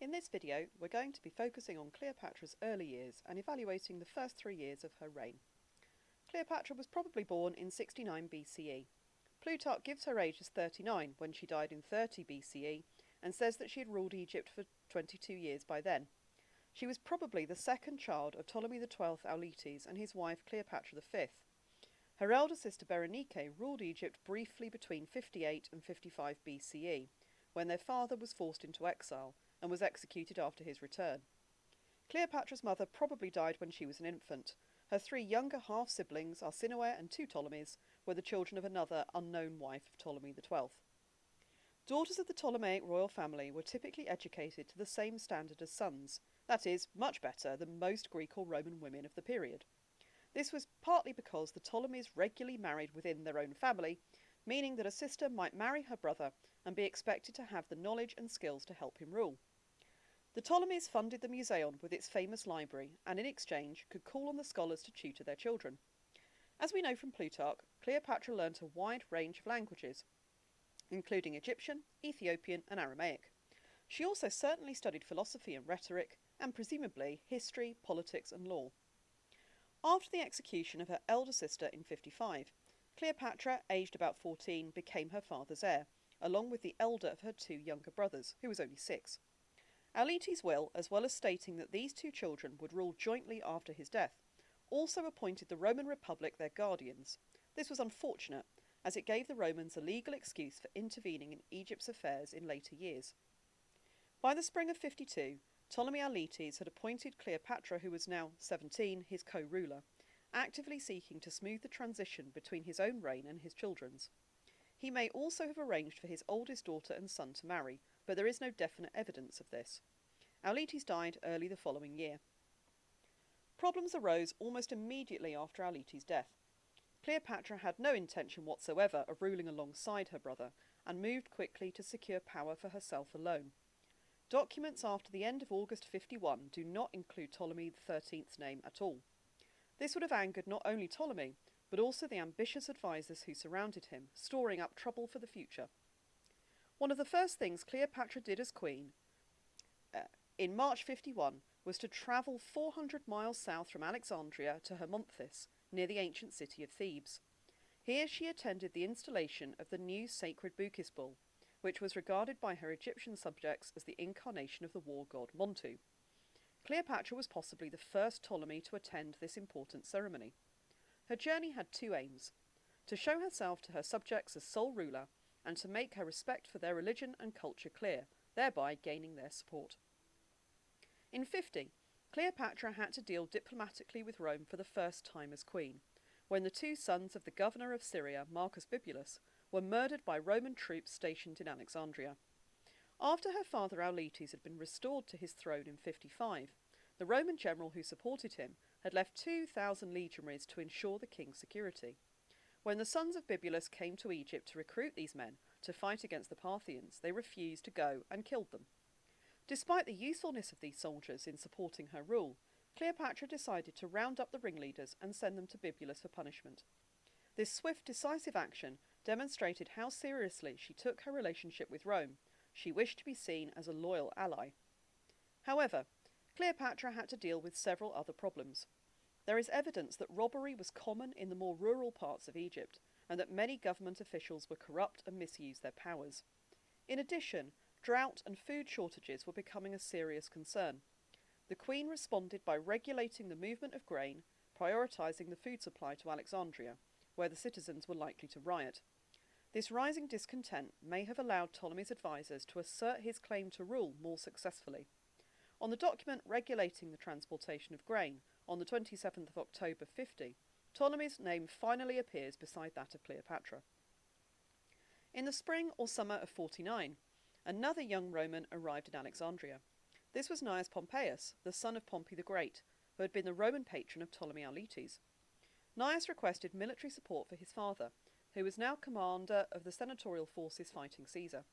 In this video, we're going to be focusing on Cleopatra's early years and evaluating the first 3 years of her reign. Cleopatra was probably born in 69 BCE. Plutarch gives her age as 39 when she died in 30 BCE and says that she had ruled Egypt for 22 years by then. She was probably the second child of Ptolemy XII Auletes and his wife Cleopatra V. Her elder sister Berenike ruled Egypt briefly between 58 and 55 BCE, when their father was forced into exile and was executed after his return. Cleopatra's mother probably died when she was an infant. Her 3 younger half-siblings, Arsinoe and 2 Ptolemies, were the children of another unknown wife of Ptolemy XII. Daughters of the Ptolemaic royal family were typically educated to the same standard as sons, that is, much better than most Greek or Roman women of the period. This was partly because the Ptolemies regularly married within their own family, meaning that a sister might marry her brother and be expected to have the knowledge and skills to help him rule. The Ptolemies funded the Museion with its famous library and in exchange could call on the scholars to tutor their children. As we know from Plutarch, Cleopatra learnt a wide range of languages, including Egyptian, Ethiopian and Aramaic. She also certainly studied philosophy and rhetoric, and presumably history, politics and law. After the execution of her elder sister in 55, Cleopatra, aged about 14, became her father's heir, along with the elder of her 2 younger brothers, who was only 6. Auletes' will, as well as stating that these 2 children would rule jointly after his death, also appointed the Roman Republic their guardians. This was unfortunate, as it gave the Romans a legal excuse for intervening in Egypt's affairs in later years. By the spring of 52, Ptolemy Auletes had appointed Cleopatra, who was now 17, his co-ruler, actively seeking to smooth the transition between his own reign and his children's. He may also have arranged for his oldest daughter and son to marry, but there is no definite evidence of this. Auletes died early the following year. Problems arose almost immediately after Auletes' death. Cleopatra had no intention whatsoever of ruling alongside her brother, and moved quickly to secure power for herself alone. Documents after the end of August 51 do not include Ptolemy XIII's name at all. This would have angered not only Ptolemy, but also the ambitious advisers who surrounded him, storing up trouble for the future. One of the first things Cleopatra did as queen, in March 51, was to travel 400 miles south from Alexandria to Hermonthis, near the ancient city of Thebes. Here she attended the installation of the new sacred Bukis bull, which was regarded by her Egyptian subjects as the incarnation of the war god Montu. Cleopatra was possibly the first Ptolemy to attend this important ceremony. Her journey had 2 aims: to show herself to her subjects as sole ruler, and to make her respect for their religion and culture clear, thereby gaining their support. In 50, Cleopatra had to deal diplomatically with Rome for the first time as queen, when the 2 sons of the governor of Syria, Marcus Bibulus, were murdered by Roman troops stationed in Alexandria. After her father Auletes had been restored to his throne in 55, the Roman general who supported him had left 2,000 legionaries to ensure the king's security. When the sons of Bibulus came to Egypt to recruit these men to fight against the Parthians, they refused to go and killed them. Despite the usefulness of these soldiers in supporting her rule, Cleopatra decided to round up the ringleaders and send them to Bibulus for punishment. This swift, decisive action demonstrated how seriously she took her relationship with Rome. She wished to be seen as a loyal ally. However, Cleopatra had to deal with several other problems. There is evidence that robbery was common in the more rural parts of Egypt, and that many government officials were corrupt and misused their powers. In addition, drought and food shortages were becoming a serious concern. The Queen responded by regulating the movement of grain, prioritising the food supply to Alexandria, where the citizens were likely to riot. This rising discontent may have allowed Ptolemy's advisers to assert his claim to rule more successfully. On the document regulating the transportation of grain, on the 27th of October 50, Ptolemy's name finally appears beside that of Cleopatra. In the spring or summer of 49, another young Roman arrived in Alexandria. This was Gnaeus Pompeius, the son of Pompey the Great, who had been the Roman patron of Ptolemy Auletes. Gnaeus requested military support for his father, who was now commander of the senatorial forces fighting Caesar.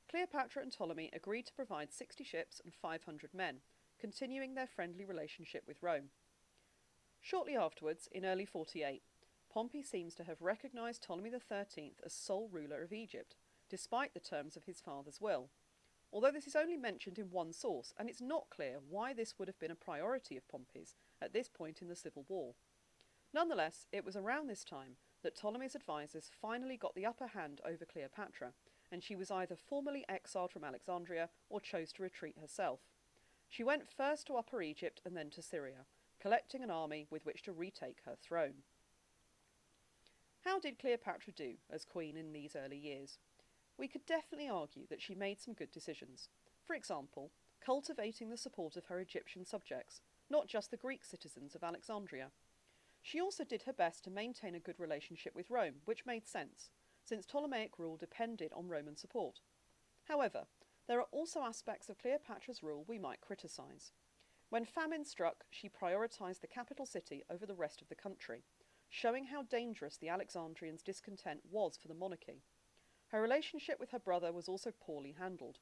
Cleopatra and Ptolemy agreed to provide 60 ships and 500 men, continuing their friendly relationship with Rome. Shortly afterwards, in early 48, Pompey seems to have recognised Ptolemy XIII as sole ruler of Egypt, despite the terms of his father's will. although this is only mentioned in one source, and it's not clear why this would have been a priority of Pompey's at this point in the civil war. Nonetheless, it was around this time that Ptolemy's advisers finally got the upper hand over Cleopatra, and she was either formally exiled from Alexandria or chose to retreat herself. She went first to Upper Egypt and then to Syria, collecting an army with which to retake her throne. How did Cleopatra do as queen in these early years? We could definitely argue that she made some good decisions. For example, cultivating the support of her Egyptian subjects, not just the Greek citizens of Alexandria. She also did her best to maintain a good relationship with Rome, which made sense, since Ptolemaic rule depended on Roman support. However, there are also aspects of Cleopatra's rule we might criticise. When famine struck, she prioritised the capital city over the rest of the country, showing how dangerous the Alexandrians' discontent was for the monarchy. Her relationship with her brother was also poorly handled.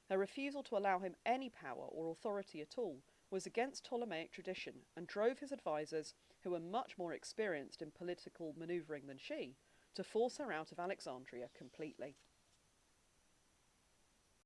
Her refusal to allow him any power or authority at all was against Ptolemaic tradition and drove his advisers, who were much more experienced in political manoeuvring than she, to force her out of Alexandria completely.